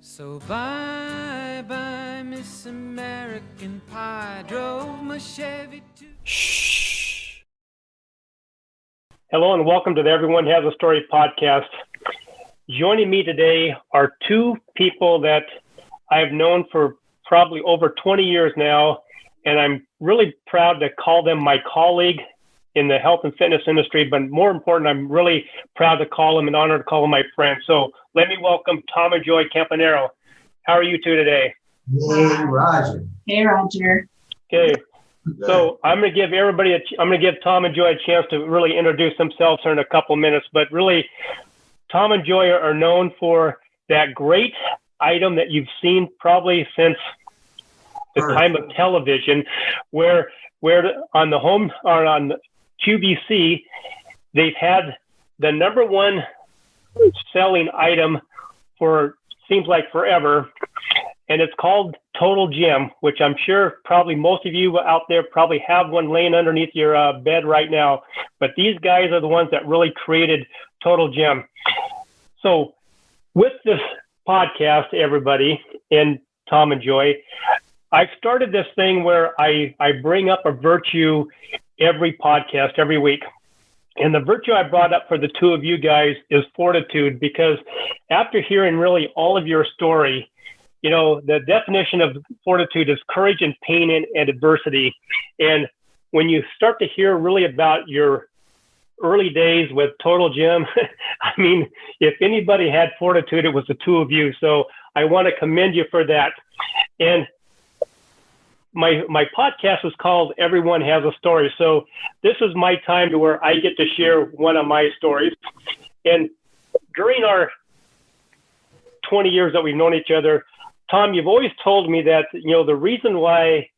So bye, Miss American Pie. Drove my Chevy to... Shh. Hello and welcome to the Everyone Has a Story podcast. Joining me today are two people that I've known for probably over 20 years now, and I'm really proud to call them my colleague in the health and fitness industry, but more important, I'm really proud to call them and honored to call them my friend. So let me welcome Tom and Joy Campanero. How are you two today? Hey, Roger. Hey, Roger. Okay. So I'm going to give Tom and Joy a chance to really introduce themselves here in a couple minutes, but really Tom and Joy are known for that great item that you've seen probably since the time of television, where on the home or on the QVC, they've had the number one selling item for seems like forever, and it's called Total Gym, which I'm sure probably most of you out there probably have one laying underneath your bed right now. But these guys are the ones that really created Total Gym. So with this podcast, everybody, and Tom and Joy, I've started this thing where I bring up a virtue every podcast, every week. And the virtue I brought up for the two of you guys is fortitude, because after hearing really all of your story, you know, the definition of fortitude is courage in pain and adversity. And when you start to hear really about your early days with Total Gym, I mean, if anybody had fortitude, it was the two of you. So I want to commend you for that. And my podcast is called Everyone Has a Story. So this is my time to where I get to share one of my stories. And during our 20 years that we've known each other, Tom, you've always told me that, you know, the reason why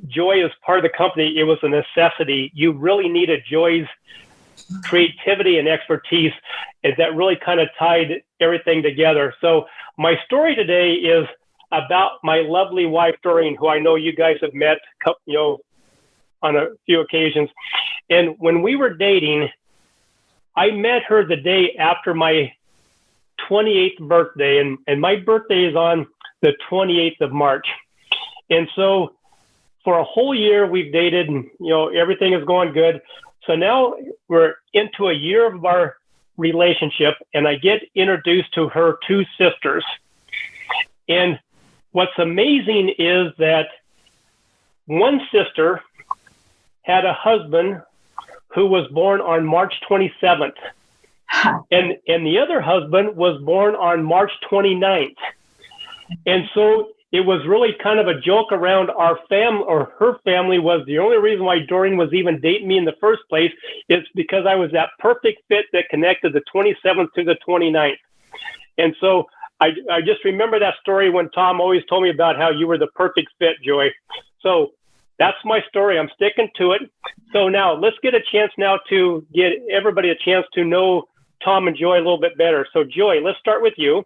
Joy is part of the company, it was a necessity. You really needed Joy's creativity and expertise, and that really kind of tied everything together. So my story today is about my lovely wife, Doreen, who I know you guys have met, you know, on a few occasions. And when we were dating, I met her the day after my 28th birthday, and my birthday is on the 28th of March. And so for a whole year we've dated, and, you know, everything is going good. So now we're into a year of our relationship, and I get introduced to her two sisters. And what's amazing is that one sister had a husband who was born on March 27th, and the other husband was born on March 29th. And so it was really kind of a joke around our family, or her family was the only reason why Doreen was even dating me in the first place, is because I was that perfect fit that connected the 27th to the 29th. And so I just remember that story when Tom always told me about how you were the perfect fit, Joy. So that's my story. I'm sticking to it. So now let's get a chance now to get everybody a chance to know Tom and Joy a little bit better. So Joy, let's start with you.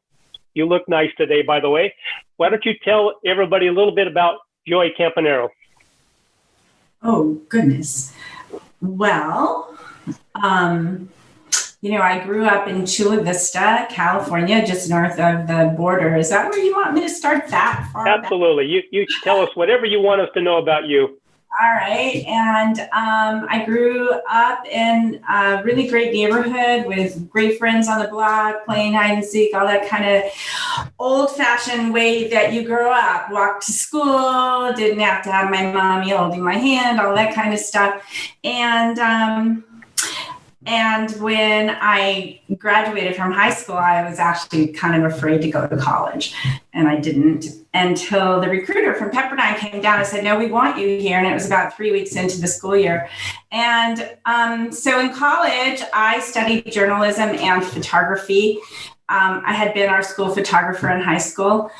You look nice today, by the way. Why don't you tell everybody a little bit about Joy Campanero? Oh, goodness. Well, you know, I grew up in Chula Vista, California, just north of the border. Is that where you want me to start that far? Absolutely. You tell us whatever you want us to know about you. All right. And I grew up in a really great neighborhood with great friends on the block, playing hide and seek, all that kind of old-fashioned way that you grow up. Walked to school, didn't have to have my mommy holding my hand, all that kind of stuff. And when I graduated from high school, I was actually kind of afraid to go to college. And I didn't until the recruiter from Pepperdine came down and said, no, we want you here. And it was about 3 weeks into the school year. And so in college, I studied journalism and photography. I had been our school photographer in high school.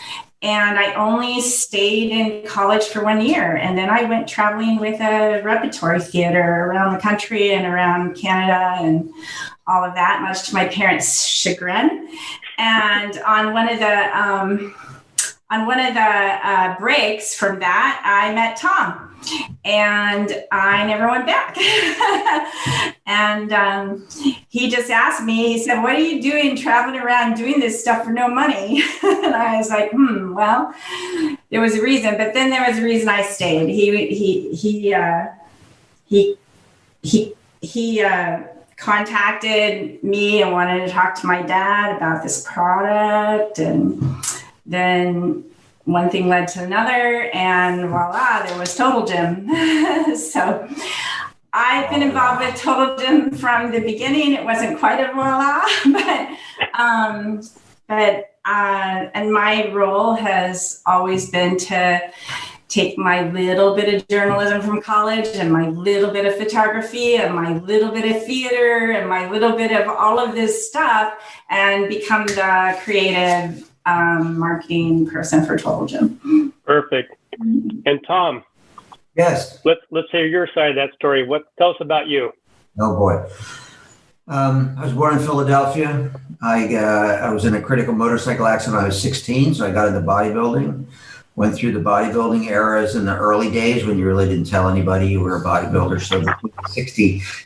And I only stayed in college for 1 year. And then I went traveling with a repertory theater around the country and around Canada and all of that, much to my parents' chagrin. And on one of the on one of the breaks from that, I met Tom, and I never went back. And he just asked me, he said, "What are you doing traveling around doing this stuff for no money?" And I was like, well, there was a reason, but then there was a reason I stayed. He contacted me and wanted to talk to my dad about this product, and then one thing led to another, and voila, there was Total Gym. So I've been involved with Total Gym from the beginning. It wasn't quite a voila, and my role has always been to take my little bit of journalism from college and my little bit of photography and my little bit of theater and my little bit of all of this stuff and become the creative marketing person for Total Gym. Perfect. And Tom, Yes. let's hear your side of that story. Tell us about you. Oh boy. I was born in Philadelphia. I was in a critical motorcycle accident when I was 16, so I got into bodybuilding. Went through the bodybuilding eras in the early days when you really didn't tell anybody you were a bodybuilder. So between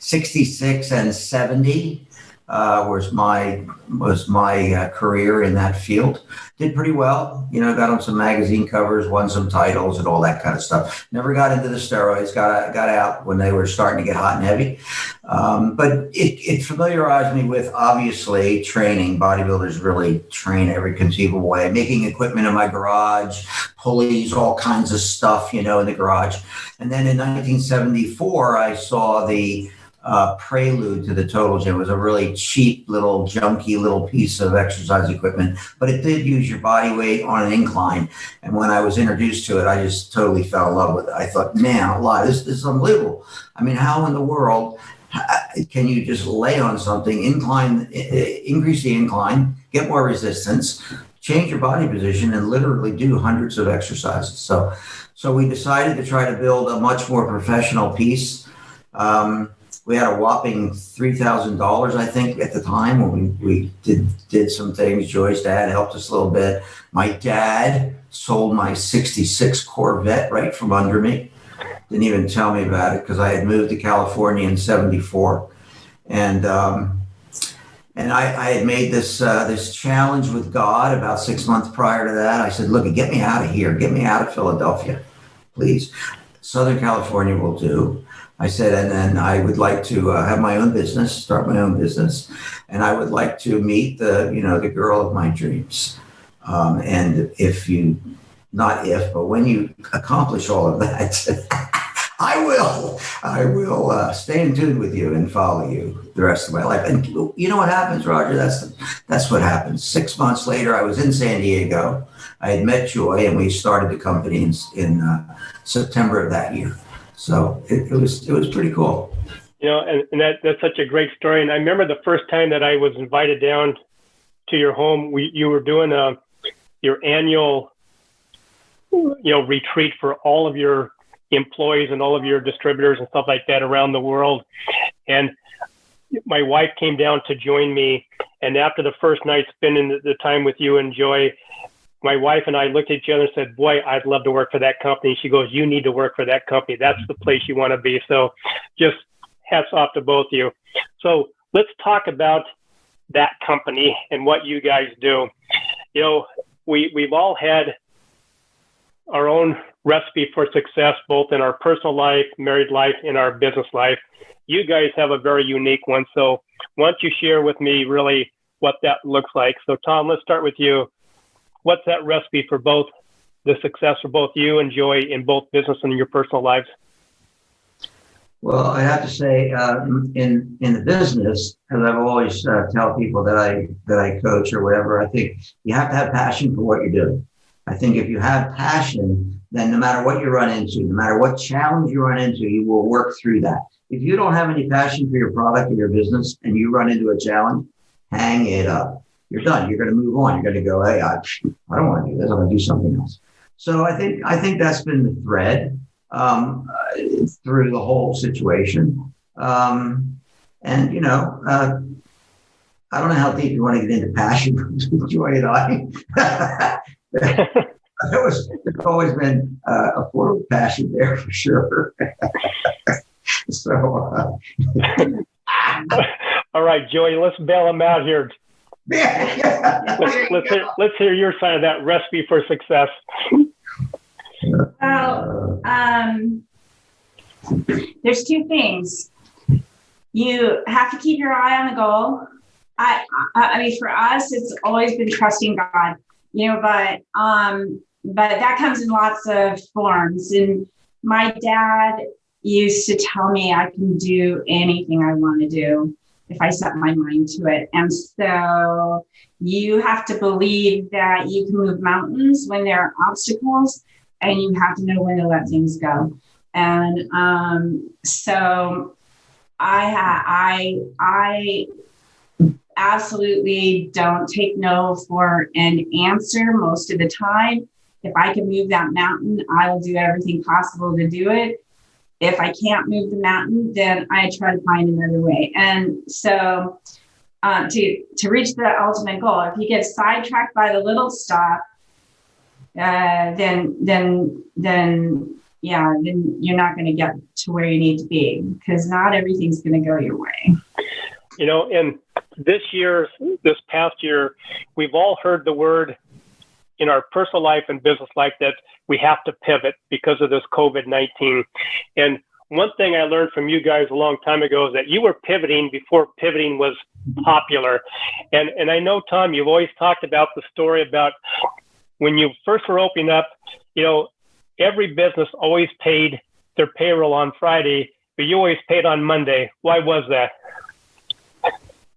66 and 70 was my career in that field. Did pretty well, got on some magazine covers, won some titles and all that kind of stuff. Never got into the steroids, got out when they were starting to get hot and heavy. But it familiarized me with, obviously, training. Bodybuilders really train every conceivable way, making equipment in my garage, pulleys, all kinds of stuff, in the garage. And then in 1974, I saw the prelude to the Total Gym. It was a really cheap little junky little piece of exercise equipment, but it did use your body weight on an incline. And when I was introduced to it, I just totally fell in love with it. I thought, man, this is unbelievable. I mean, how in the world can you just lay on something, increase the incline, get more resistance, change your body position, and literally do hundreds of exercises? So we decided to try to build a much more professional piece. We had a whopping $3,000, I think, at the time when we did some things. Joy's dad helped us a little bit. My dad sold my 66 Corvette right from under me. Didn't even tell me about it because I had moved to California in 74. And I had made this challenge with God about 6 months prior to that. I said, look, get me out of here. Get me out of Philadelphia, please. Southern California will do. I said, and then I would like to have my own business, start my own business. And I would like to meet the girl of my dreams. And but when you accomplish all of that, I will stay in tune with you and follow you the rest of my life. And you know what happens, Roger? That's what happens. 6 months later, I was in San Diego. I had met Joy, and we started the company in September of that year. So it was pretty cool. And that's such a great story. And I remember the first time that I was invited down to your home. You were doing your annual, retreat for all of your employees and all of your distributors and stuff like that around the world. And my wife came down to join me. And after the first night spending the time with you and Joy, my wife and I looked at each other and said, boy, I'd love to work for that company. She goes, you need to work for that company. That's the place you want to be. So just hats off to both of you. So let's talk about that company and what you guys do. We've all had our own recipe for success, both in our personal life, married life, and our business life. You guys have a very unique one. So why don't you share with me really what that looks like? So Tom, let's start with you. What's that recipe for both the success for both you and Joy in both business and in your personal lives? Well, I have to say, in the business, as I've always tell people that I coach or whatever, I think you have to have passion for what you're doing. I think if you have passion, then no matter what you run into, no matter what challenge you run into, you will work through that. If you don't have any passion for your product or your business and you run into a challenge, hang it up. You're done. You're going to move on. You're going to go, hey, I don't want to do this. I'm going to do something else. So I think that's been the thread through the whole situation. I don't know how deep you want to get into passion, Joy and I. there's always been a form of passion there for sure. So, all right, Joy, let's bail him out here. Let's hear your side of that recipe for success. Well, there's two things. You have to keep your eye on the goal. I mean, for us, it's always been trusting God, but that comes in lots of forms. And my dad used to tell me I can do anything I want to do if I set my mind to it. And so you have to believe that you can move mountains when there are obstacles, and you have to know when to let things go. And so I absolutely don't take no for an answer most of the time. If I can move that mountain, I will do everything possible to do it. If I can't move the mountain, then I try to find another way. And so to reach the ultimate goal, if you get sidetracked by the little stuff, then you're not going to get to where you need to be, because not everything's going to go your way. And this past year, we've all heard the word in our personal life and business life that we have to pivot because of this COVID-19. And one thing I learned from you guys a long time ago is that you were pivoting before pivoting was popular. And I know, Tom, you've always talked about the story about when you first were opening up, every business always paid their payroll on Friday, but you always paid on Monday. Why was that?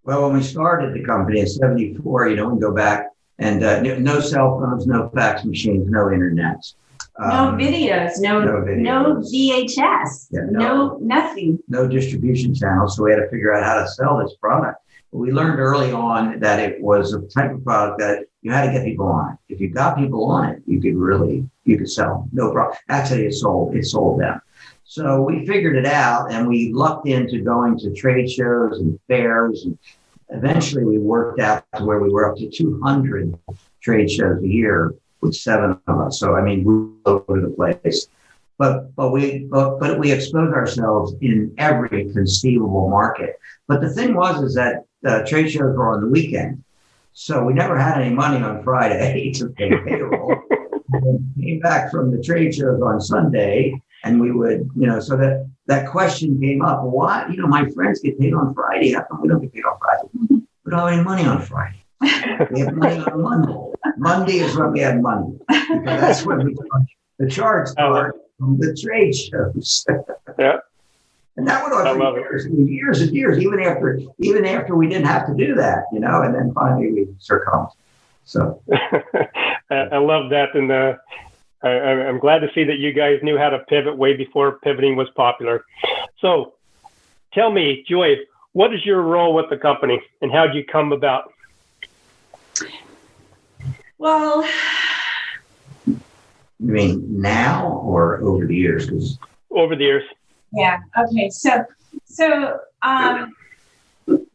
Well, when we started the company in 74, we go back, and no cell phones, no fax machines, no internet. No videos, no VHS, no nothing. No distribution channels, so we had to figure out how to sell this product. But we learned early on that it was a type of product that you had to get people on it. If you got people on it, you could sell, no problem. Actually, it sold them. So we figured it out, and we lucked into going to trade shows and fairs, and eventually we worked out to where we were up to 200 trade shows a year with 7 of us. So, we were all over the place. But we exposed ourselves in every conceivable market. But the thing is that trade shows were on the weekend. So we never had any money on Friday to pay payroll. We came back from the trade shows on Sunday, and we would, so that question came up. Well, why, my friends get paid on Friday. How come we don't get paid on Friday? We don't have any money on Friday. We have money on Monday. Monday is when we have money, because that's when we charge. The charge start from the trade shows. Yeah. And that went on for years and years, even after we didn't have to do that, and then finally we succumbed. So I love that. And I'm glad to see that you guys knew how to pivot way before pivoting was popular. So tell me, Joy, what is your role with the company, and how did you come about? Well, you mean now or over the years? Over the years. Yeah. Okay. So,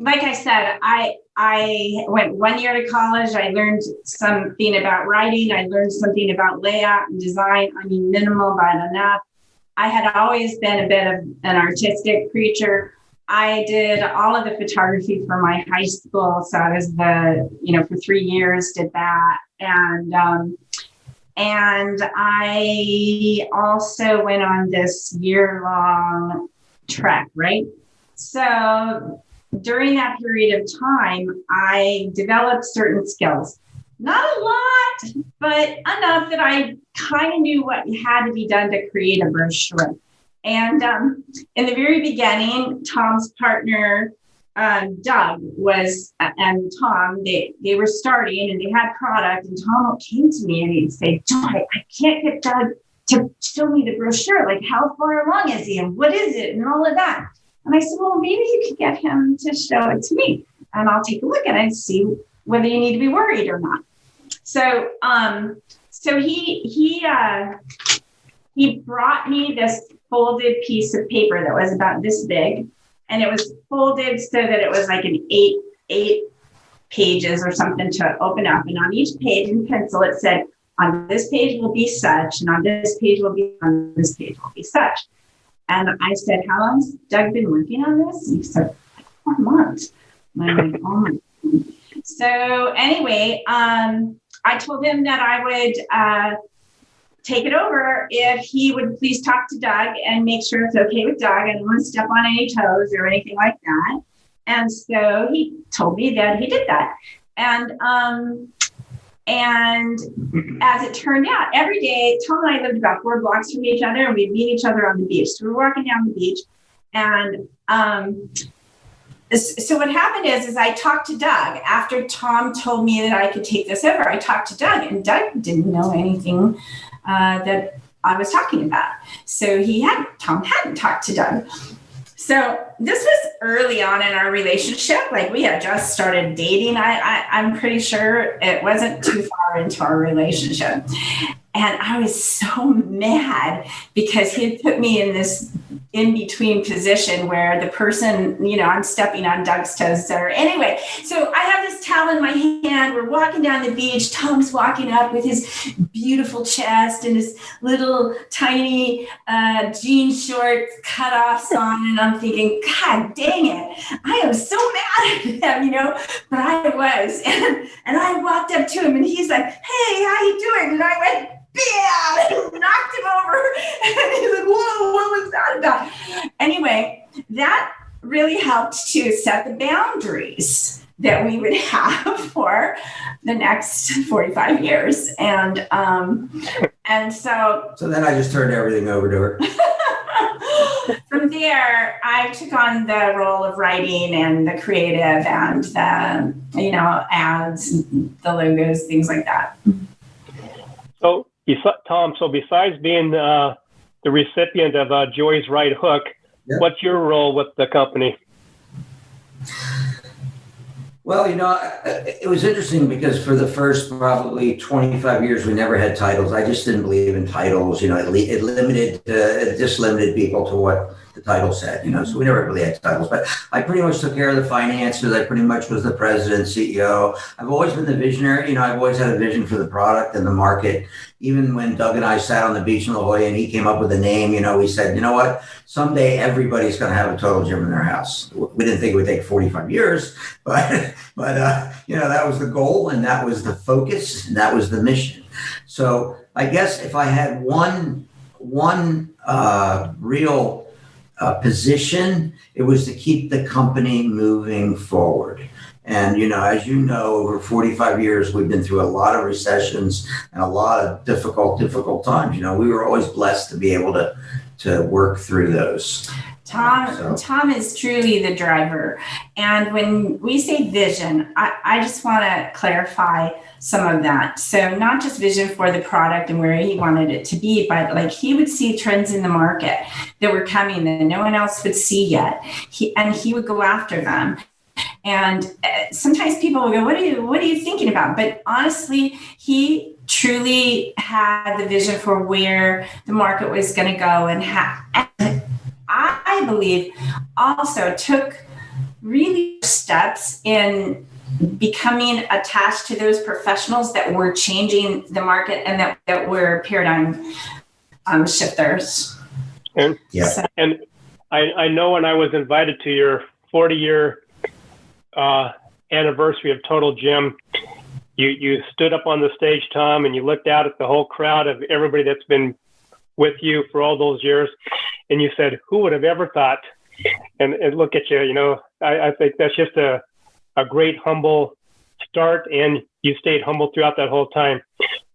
like I said, I went 1 year to college. I learned something about writing. I learned something about layout and design. Minimal but enough. I had always been a bit of an artistic creature. I did all of the photography for my high school. So I was for 3 years did that. And I also went on this year-long trek, right? So during that period of time, I developed certain skills. Not a lot, but enough that I kind of knew what had to be done to create a brochure. And in the very beginning, Tom's partner, Doug and Tom, they were starting and they had product, and Tom came to me and he'd say, Joy, I can't get Doug to show me the brochure. Like, how far along is he and what is it and all of that? And I said, well, maybe you could get him to show it to me and I'll take a look at it and see whether you need to be worried or not. So he brought me this folded piece of paper that was about this big. And it was folded so that it was like an eight pages or something to open up. And on each page in pencil, it said, on this page will be such, and on this page will be, on this page will be such. And I said, how long's Doug been working on this? And he said, 4 months. And I'm like, oh my God. So anyway, I told him that I would take it over if he would please talk to Doug and make sure it's okay with Doug. I didn't want to step on any toes or anything like that. And so he told me that he did that. And as it turned out, every day, Tom and I lived about 4 blocks from each other, and we'd meet each other on the beach. So we were walking down the beach, and so what happened is I talked to Doug after Tom told me that I could take this over. I talked to Doug, and Doug didn't know anything that I was talking about. So Tom hadn't talked to Doug. So this was early on in our relationship. Like, we had just started dating. I'm pretty sure it wasn't too far into our relationship. And I was so mad because he had put me in this in-between position where the person, I'm stepping on Doug's toes there. Anyway, so I have this towel in my hand. We're walking down the beach. Tom's walking up with his beautiful chest and his little tiny jean shorts cutoffs on. And I'm thinking, God dang it. I am so mad at him, but I was. And I walked up to him and he's like, hey, how you doing? And I went, bam, and knocked him over. And he's like, whoa, what was that about? Anyway, that really helped to set the boundaries that we would have for the next 45 years. And so then I just turned everything over to her. From there, I took on the role of writing and the creative and the, ads, the logos, things like that. So, Tom, besides being the recipient of Joy's right hook, yep. What's your role with the company? Well, it was interesting because for the first probably 25 years, we never had titles. I just didn't believe in titles. It just limited people to what the title said, so we never really had titles. But I pretty much took care of the finances. I pretty much was the president, CEO. I've always been the visionary. I've always had a vision for the product and the market. Even when Doug and I sat on the beach in La Jolla and he came up with a name, we said, you know what? Someday everybody's going to have a total gym in their house. We didn't think it would take 45 years, but that was the goal and that was the focus and that was the mission. So I guess if I had one real position, it was to keep the company moving forward. And, as you know, over 45 years, we've been through a lot of recessions and a lot of difficult times. We were always blessed to be able to work through those. Tom is truly the driver. And when we say vision, I just want to clarify some of that. So not just vision for the product and where he wanted it to be, but like he would see trends in the market that were coming that no one else would see yet. He would go after them. And sometimes people will go, what are you thinking about? But honestly, he truly had the vision for where the market was going to go. And I believe also took really steps in becoming attached to those professionals that were changing the market and that were paradigm shifters. And, yeah. So, and I know when I was invited to your 40-year anniversary of Total Gym, you stood up on the stage, Tom, and you looked out at the whole crowd of everybody that's been with you for all those years, and you said, who would have ever thought? And look at you, I think that's just a great humble start, and you stayed humble throughout that whole time.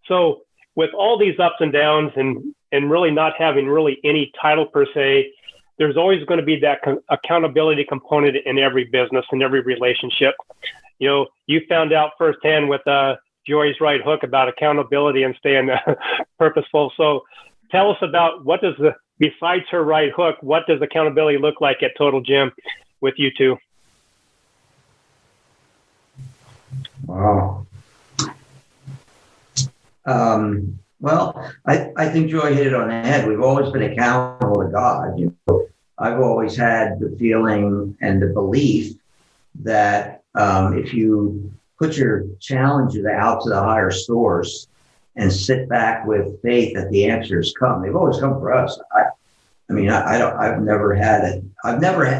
So with all these ups and downs and really not having really any title per se, there's always going to be that accountability component in every business and every relationship. You found out firsthand with Joy's right hook about accountability and staying purposeful. So tell us about besides her right hook, what does accountability look like at Total Gym with you two? Wow. Well, I think Joy hit it on the head. We've always been accountable to God. I've always had the feeling and the belief that if you put your challenges out to the higher source, and sit back with faith that the answers come. They've always come for us. I've never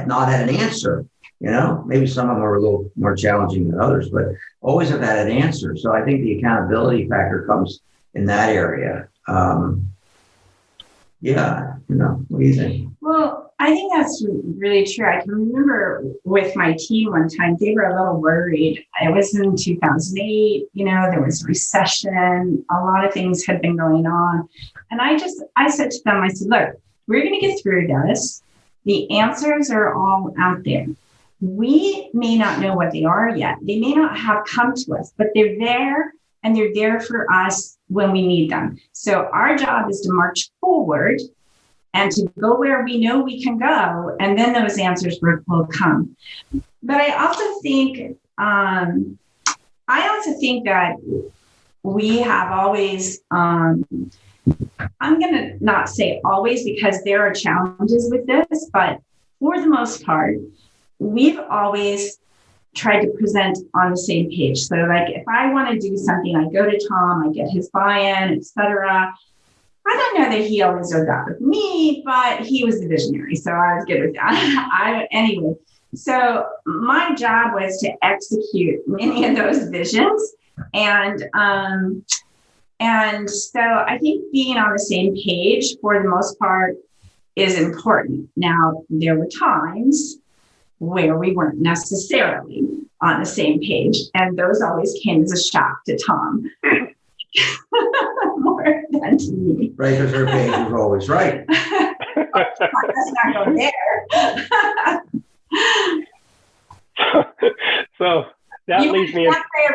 not had an answer. Maybe some of them are a little more challenging than others, but always have had an answer. So I think the accountability factor comes in that area. What do you think? Well, I think that's really true. I can remember with my team one time, they were a little worried. It was in 2008, there was a recession. A lot of things had been going on. And I said to them, I said, look, we're going to get through this. The answers are all out there. We may not know what they are yet. They may not have come to us, but they're there, and they're there for us when we need them. So our job is to march forward and to go where we know we can go, and then those answers will come. But I also think that we have always, I'm going to not say always because there are challenges with this, but for the most part, we've always tried to present on the same page. So like if I want to do something, I go to Tom, I get his buy-in, etc. I don't know that he always did that with me, but he was the visionary. So I was good with that. Anyway, so my job was to execute many of those visions. And so I think being on the same page for the most part is important. Now, there were times where we weren't necessarily on the same page, and those always came as a shock to Tom more than to me. Right, because her page was always right. Let's not go there. So that leads me.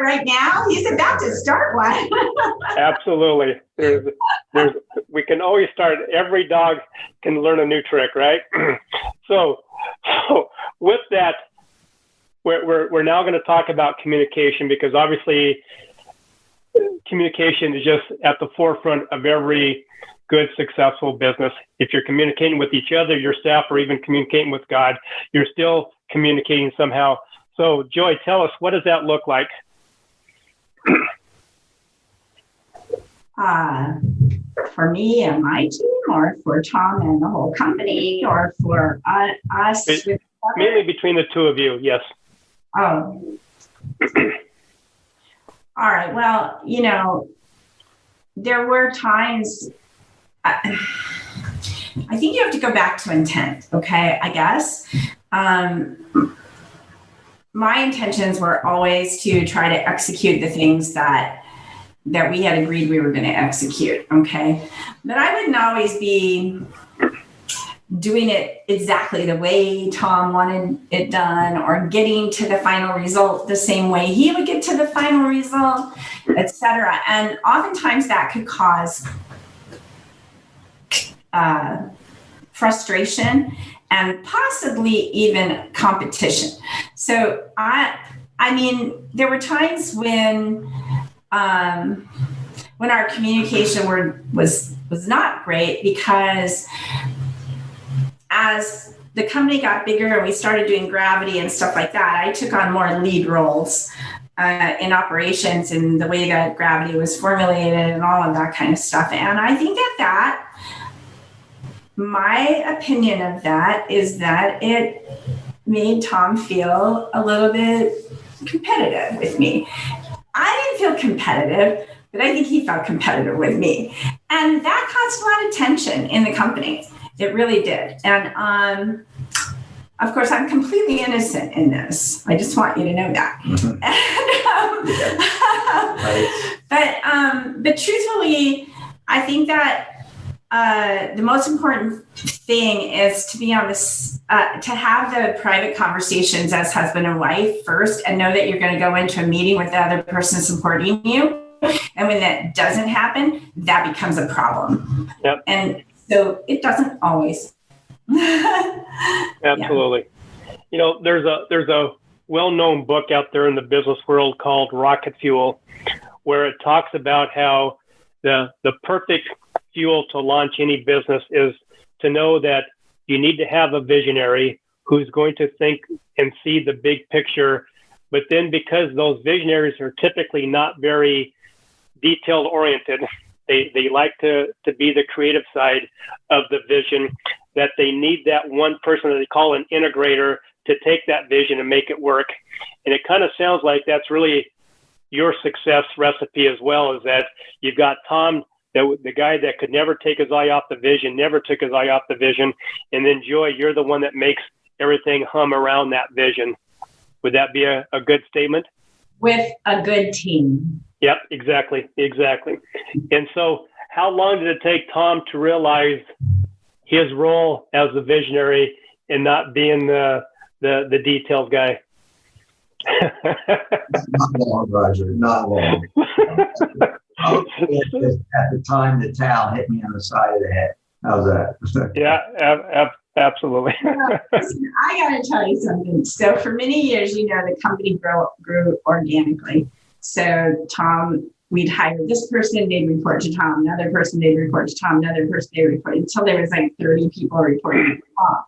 Right now, he's about to start one. Absolutely. We can always start. Every dog can learn a new trick, right? So with that, we're now going to talk about communication, because obviously communication is just at the forefront of every good, successful business. If you're communicating with each other, your staff, or even communicating with God, you're still communicating somehow. So Joy, tell us, what does that look like? For me and my team, or for Tom and the whole company, or for us? Mainly between the two of you, yes. Oh. All right. Well, there were times, I think you have to go back to intent, okay, I guess. My intentions were always to try to execute the things that we had agreed we were going to execute, okay? But I wouldn't always be doing it exactly the way Tom wanted it done, or getting to the final result the same way he would get to the final result, etc. And oftentimes that could cause frustration and possibly even competition. So I mean, there were times when our communication was not great, because as the company got bigger and we started doing gravity and stuff like that, I took on more lead roles in operations and the way that gravity was formulated and all of that kind of stuff. And I think that my opinion of that is that it made Tom feel a little bit competitive with me. I didn't feel competitive, but I think he felt competitive with me. And that caused a lot of tension in the company. It really did. And of course, I'm completely innocent in this. I just want you to know that. Mm-hmm. But truthfully, I think that the most important thing is to be on this, to have the private conversations as husband and wife first, and know that you're going to go into a meeting with the other person supporting you. And when that doesn't happen, that becomes a problem. Yep. And so it doesn't always. Absolutely. Yeah. There's a well-known book out there in the business world called Rocket Fuel, where it talks about how the perfect fuel to launch any business is to know that you need to have a visionary who's going to think and see the big picture. But then, because those visionaries are typically not very detailed oriented. They like to be the creative side of the vision, that they need that one person that they call an integrator to take that vision and make it work. And it kind of sounds like that's really your success recipe as well, is that you've got Tom, the guy that could never take his eye off the vision, never took his eye off the vision. And then Joy, you're the one that makes everything hum around that vision. Would that be a good statement? With a good team. Yep, exactly. And so how long did it take Tom to realize his role as the visionary and not being the details guy? Not long, Roger, not long. At the time, the towel hit me on the side of the head. How's that? Yeah, absolutely. Listen, I got to tell you something. So for many years, the company grew organically. So Tom, we'd hire this person, they'd report to Tom, another person, they'd report to Tom, another person, they'd report, until there was like 30 people reporting to Tom.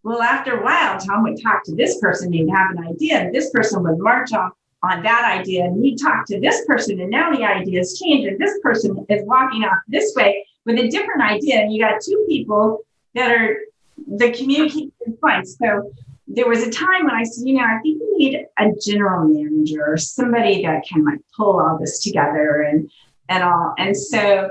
Well, after a while, Tom would talk to this person, he'd have an idea, and this person would march on that idea, and he'd talk to this person, and now the ideas change, and this person is walking off this way with a different idea, and you got two people that are the communication points. So there was a time when I said, I think we need a general manager or somebody that can like pull all this together and all. And so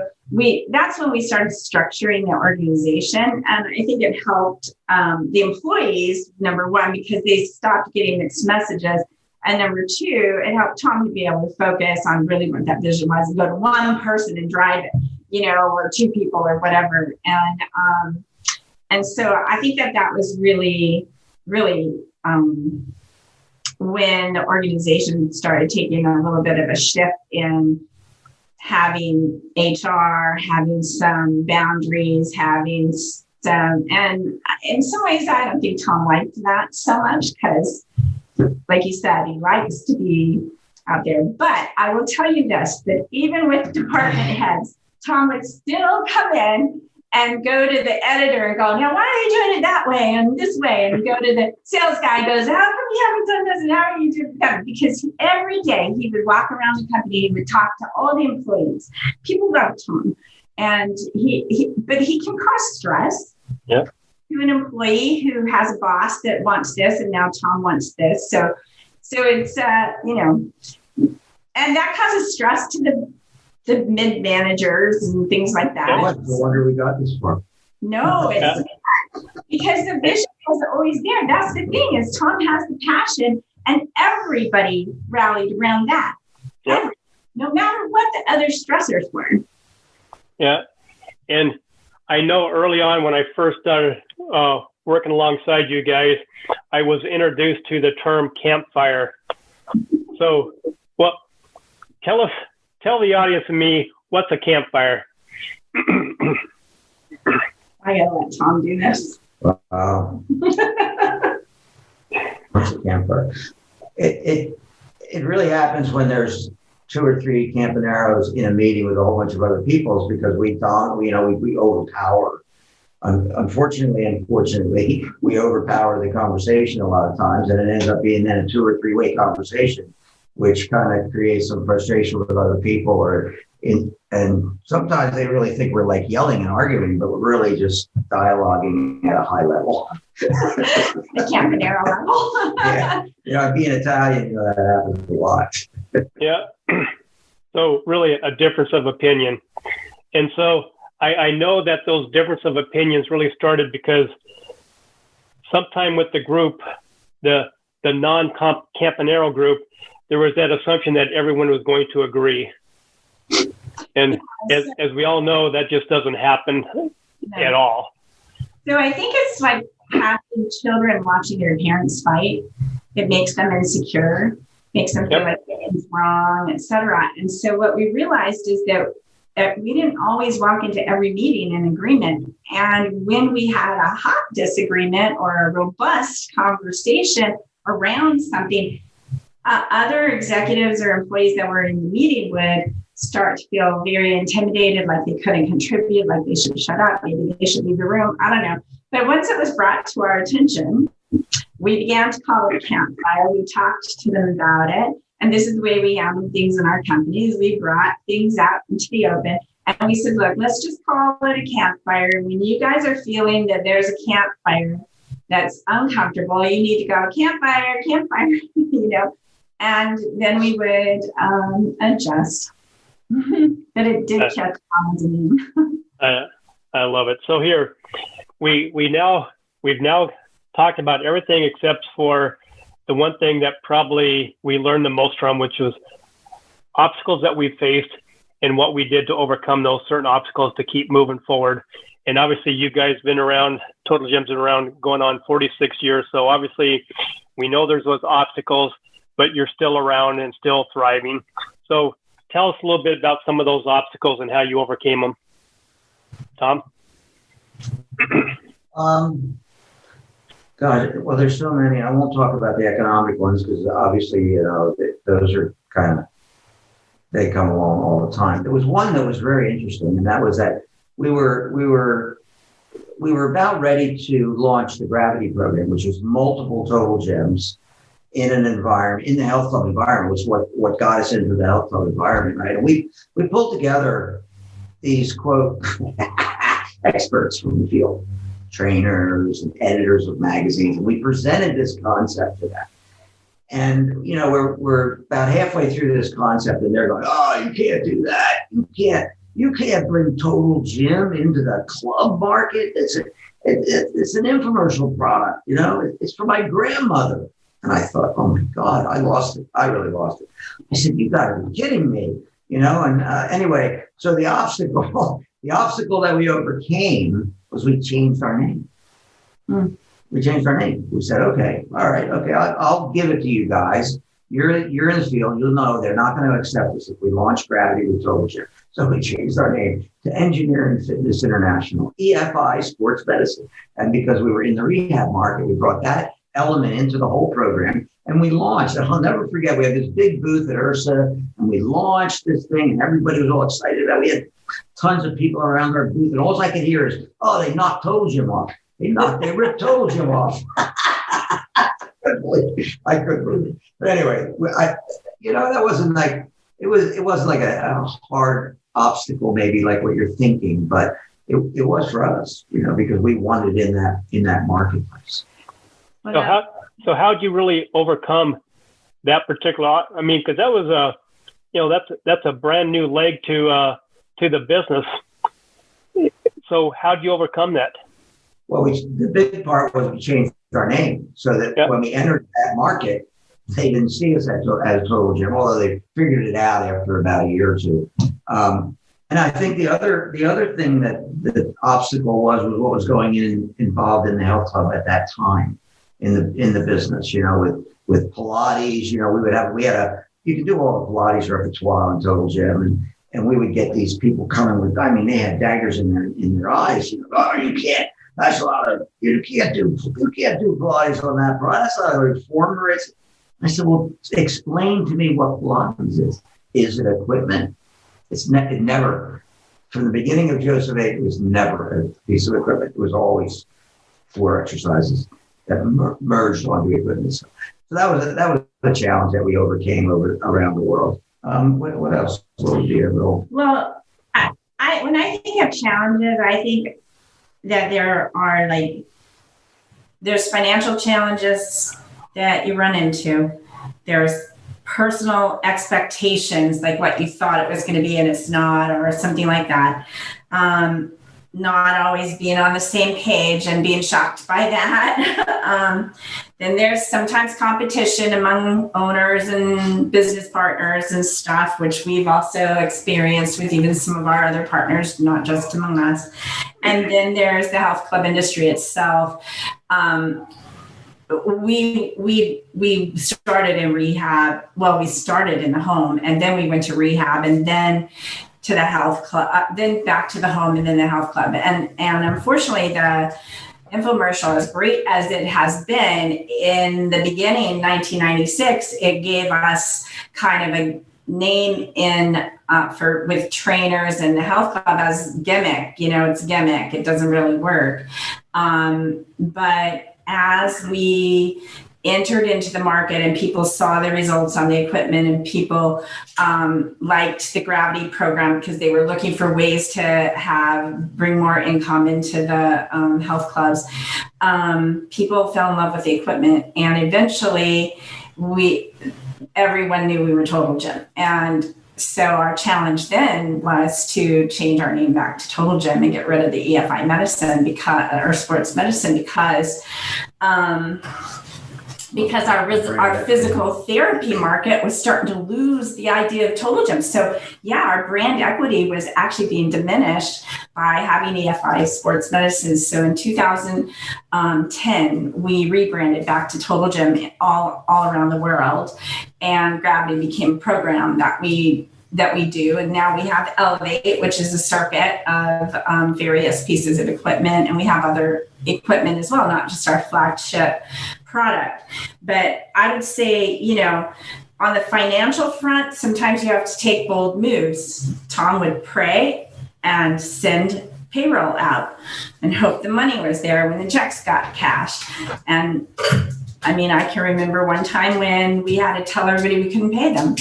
that's when we started structuring the organization. And I think it helped the employees, number one, because they stopped getting mixed messages. And number two, it helped Tom to be able to focus on really what that vision was and go to one person and drive it, or two people or whatever. And so I think that was really when the organization started taking a little bit of a shift in having HR, having some boundaries, having some, and in some ways, I don't think Tom liked that so much because, like you said, he likes to be out there. But I will tell you this, that even with department heads, Tom would still come in and go to the editor and go, now, why are you doing it that way and this way? And go to the sales guy, goes, how come you haven't done this? And how are you doing that? Because every day he would walk around the company, he would talk to all the employees. People love Tom. And but he can cause stress to an employee who has a boss that wants this, and now Tom wants this. So it's, and that causes stress to the mid-managers and things like that. No wonder we got this far. No, it's because the vision was always there. That's the thing, is Tom has the passion, and everybody rallied around that. Yep. No matter what the other stressors were. Yeah. And I know early on when I first started working alongside you guys, I was introduced to the term campfire. So, tell the audience and me, what's a campfire? I gotta let Tom do this. Wow. What's a campfire? It really happens when there's 2 or 3 Campaneros in a meeting with a whole bunch of other peoples, because we overpower. Unfortunately, we overpower the conversation a lot of times, and it ends up being then a 2 or 3 way conversation, which kind of creates some frustration with other people, and sometimes they really think we're like yelling and arguing, but we're really just dialoguing at a high level. The Campanero level. Yeah, being Italian, that happens a lot. Yeah. So really a difference of opinion. And so I know that those difference of opinions really started because sometime with the group, the non-Campanero group, there was that assumption that everyone was going to agree. And as we all know, that just doesn't happen at all. So I think it's like having children watching their parents fight. It makes them insecure, makes them feel like it's wrong, et cetera. And so what we realized is that we didn't always walk into every meeting in agreement. And when we had a hot disagreement or a robust conversation around something, other executives or employees that were in the meeting would start to feel very intimidated, like they couldn't contribute, like they should shut up, maybe they should leave the room. I don't know. But once it was brought to our attention, we began to call it a campfire. We talked to them about it. and this is the way we handle things in our company, is we brought things out into the open. And we said, look, let's just call it a campfire. When you guys are feeling that there's a campfire that's uncomfortable, you need to go campfire, and then we would adjust. But it did catch on to me. I love it. So here, we've now talked about everything except for the one thing that probably we learned the most from, which was obstacles that we faced and what we did to overcome those certain obstacles to keep moving forward. And obviously you guys been around, Total Gym's been around going on 46 years. So obviously we know there's those obstacles, but you're still around and still thriving. So tell us a little bit about some of those obstacles and how you overcame them. Tom? God, well, there's so many. I won't talk about the economic ones because obviously, those are kind of, they come along all the time. There was one that was very interesting, and that was that we were about ready to launch the Gravity program, which was multiple total gyms in an environment, in the health club environment, was what got us into the health club environment, right? And we pulled together these, quote, experts from the field, trainers and editors of magazines, and we presented this concept to them. And, we're about halfway through this concept and they're going, oh, you can't do that. You can't bring Total Gym into the club market. It's an infomercial product, it's for my grandmother. And I thought, oh my God, I lost it. I really lost it. I said, you gotta be kidding me, anyway, so the obstacle that we overcame was we changed our name. We changed our name. We said, okay, I'll give it to you guys. You're in the field. You'll know they're not going to accept us if we launch Gravity with Total Gym. So we changed our name to Engineering Fitness International, EFI Sports Medicine. And because we were in the rehab market, we brought that element into the whole program. And we launched, and I'll never forget, we had this big booth at URSA, and we launched this thing, and everybody was all excited about it. We had tons of people around our booth, and all I could hear is, oh, they knocked Total Gym off. They ripped Total Gym off. I couldn't believe it. But anyway, that wasn't like, it wasn't like a hard obstacle, maybe like what you're thinking, but it was for us, because we wanted in that marketplace. So how'd you really overcome that particular, because that was that's a brand new leg to the business. So how'd you overcome that? Well, the big part was we changed our name so that when we entered that market, they didn't see us as Total Gym, although they figured it out after about a year or two. And I think the other thing that the obstacle was what was going involved in the health club at that time in the business. With Pilates, you could do all the Pilates repertoire on Total Gym, and we would get these people coming with, they had daggers in their eyes. Oh, you can't. That's a lot of, you can't do Pilates on that, bro. That's not a reformer. I said, well, explain to me what Pilates is. Is it equipment? It never, from the beginning of Joseph 8, it was never a piece of equipment. It was always 4 exercises that merged onto the equipment. So that was a challenge that we overcame around the world. What else would be a role? Well, I when I think of challenges, I think that there's financial challenges that you run into. There's personal expectations, like what you thought it was going to be and it's not, or something like that. Not always being on the same page and being shocked by that. Then there's sometimes competition among owners and business partners and stuff, which we've also experienced with even some of our other partners, not just among us. And then there's the health club industry itself. We started in rehab. Well, we started in the home, and then we went to rehab, and then to the health club, then back to the home, and then the health club. And unfortunately, the infomercial, as great as it has been in the beginning, in 1996, it gave us kind of a name with trainers and the health club as gimmick. It's gimmick. It doesn't really work. But as we entered into the market and people saw the results on the equipment, and people liked the Gravity program because they were looking for ways to bring more income into the health clubs. People fell in love with the equipment, and eventually everyone knew we were Total Gym. And so our challenge then was to change our name back to Total Gym and get rid of the EFI medicine or sports medicine because our physical therapy market was starting to lose the idea of Total Gym. So yeah, our brand equity was actually being diminished by having EFI sports medicine. So in 2010, we rebranded back to Total Gym all around the world, and Gravity became a program that we do. And now we have Elevate, which is a circuit of various pieces of equipment, and we have other equipment as well, not just our flagship product. But I would say, on the financial front, sometimes you have to take bold moves. Tom would pray and send payroll out and hope the money was there when the checks got cashed. And I can remember one time when we had to tell everybody we couldn't pay them.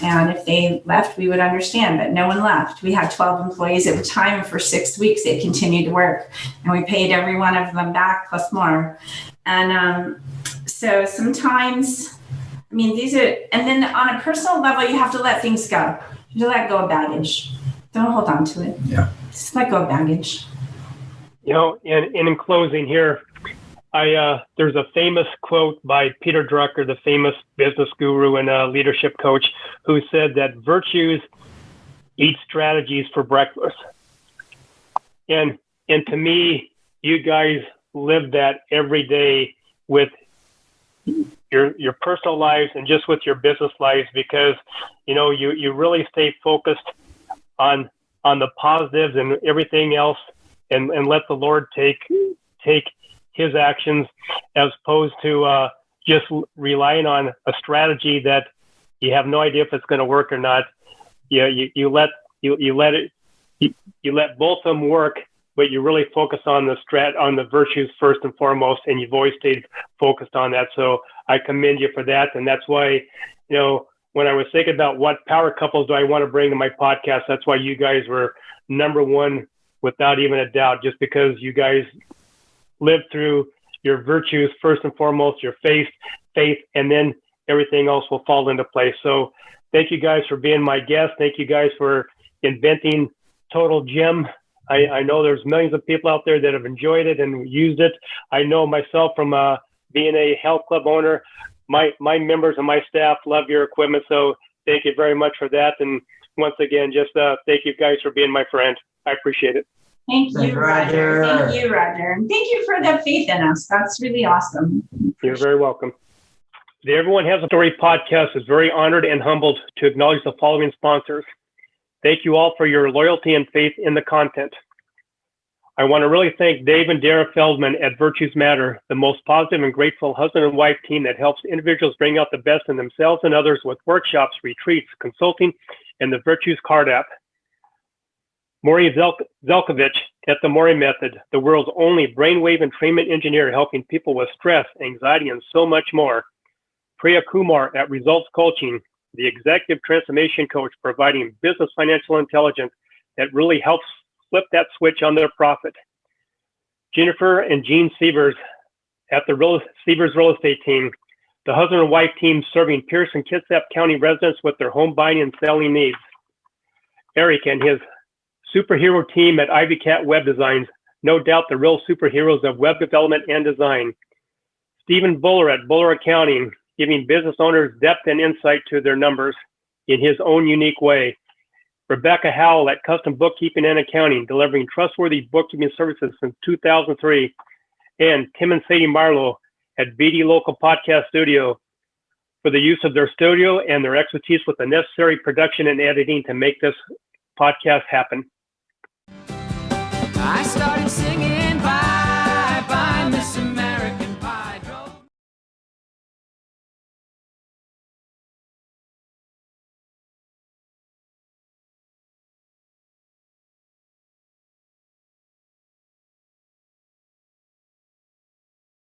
And if they left, we would understand, but no one left. We had 12 employees at the time, and for 6 weeks, they continued to work. And we paid every one of them back plus more. And so sometimes, these are, and then on a personal level, you have to let things go. You let go of baggage. Don't hold on to it. Yeah. Just let go of baggage. And in closing here, there's a famous quote by Peter Drucker, the famous business guru and leadership coach, who said that virtues eat strategies for breakfast. And to me, you guys live that every day with your personal lives and just with your business lives, because you really stay focused on the positives and everything else, and let the Lord take his actions, as opposed to just relying on a strategy that you have no idea if it's going to work or not. You let both of them work, but you really focus on the virtues first and foremost, and you've always stayed focused on that. So I commend you for that, and that's why when I was thinking about what power couples do I want to bring to my podcast, that's why you guys were number one without even a doubt, just because you guys live through your virtues first and foremost, your faith, and then everything else will fall into place. So thank you guys for being my guest. Thank you guys for inventing Total Gym. I know there's millions of people out there that have enjoyed it and used it. I know myself from being a health club owner, my members and my staff love your equipment. So thank you very much for that. And once again, just thank you guys for being my friend. I appreciate it. Thank you, Roger. Thank you, Roger. And thank you for the faith in us. That's really awesome. You're very welcome. The Everyone Has a Story podcast is very honored and humbled to acknowledge the following sponsors. Thank you all for your loyalty and faith in the content. I want to really thank Dave and Dara Feldman at Virtues Matter, the most positive and grateful husband and wife team that helps individuals bring out the best in themselves and others with workshops, retreats, consulting, and the Virtues Card app. Maury Zelkovich at the Maury Method, the world's only brainwave entrainment engineer helping people with stress, anxiety, and so much more. Priya Kumar at Results Coaching, the executive transformation coach providing business financial intelligence that really helps flip that switch on their profit. Jennifer and Gene Sievers at the Sievers Real Estate Team, the husband and wife team serving Pierce and Kitsap County residents with their home buying and selling needs. Eric and his superhero team at Ivy Cat Web Designs, no doubt the real superheroes of web development and design. Stephen Buller at Buller Accounting, giving business owners depth and insight to their numbers in his own unique way. Rebecca Howell at Custom Bookkeeping and Accounting, delivering trustworthy bookkeeping services since 2003. And Tim and Sadie Marlowe at BD Local Podcast Studio for the use of their studio and their expertise with the necessary production and editing to make this podcast happen. I started singing